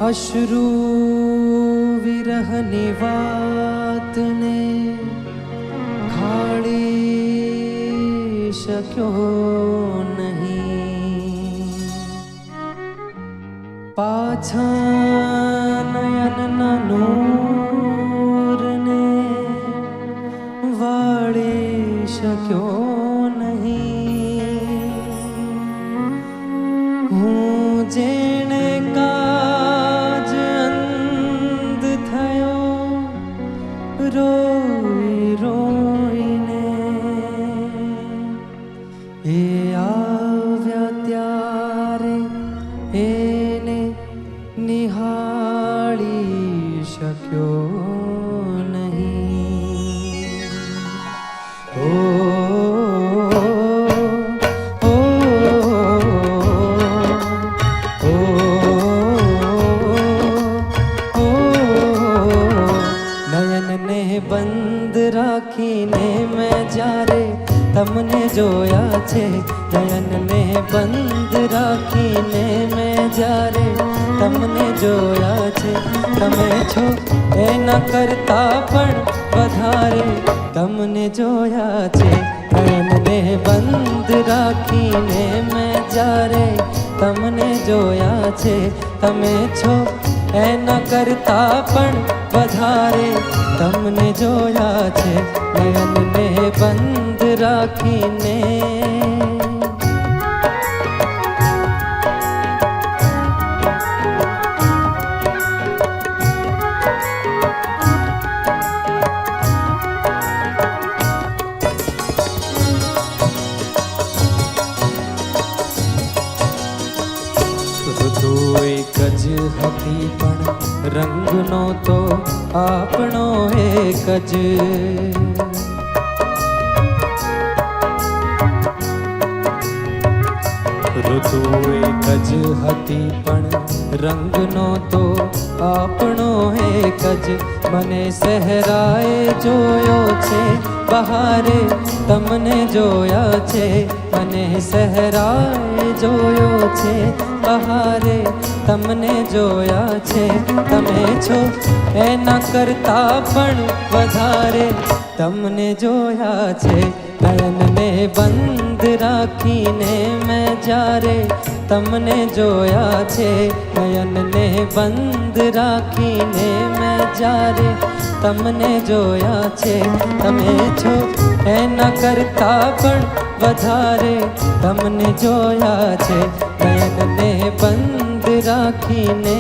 અશ્રુ વિરહની વાતને ખાળી શક્યો નહીં, પાછા નયનના નૂરને વાળી શક્યો નહીં। હું જેણે કાજ અંધ થયો રોઈ રોઈને, એ આવ્યા ત્યારે એને નિહાળી શક્યો નહીં। ઓ બંધ રાખીને મેં જ્યારે તમને જોયા છે, નયનને બંધ રાખીને મેં જ્યારે તમને જોયા છે, તમે છો એના કરતા પણ વધારે તમને જોયા છે। નયનને બંધ રાખીને મેં જ્યારે તમને જોયા છે, તમે છો એના કરતા પણ વધારે તમને જોયા છે। નયનને બંધ રાખીને ઋતુ એક જ હતી પણ રંગનો તો આપણો એક જ। ઋતુ એક જ હતી પણ રંગનો તો આપણો એક જ। મને સહેરાએ જોયો છે બહારે તમને જોયા છે, મને સહેરાએ જોયો છે બહારે તમને જોયા છે, તમે છો એના કરતા પણ વધારે તમને જોયા છે। નયનને બંધ રાખીને મેં જ્યારે તમને જોયા છે, નયનને બંધ રાખીને મેં જ્યારે તમને જોયા છે, તમે છો એના કરતા પણ વધારે તમને જોયા છે। નયનને બંધ રાખીને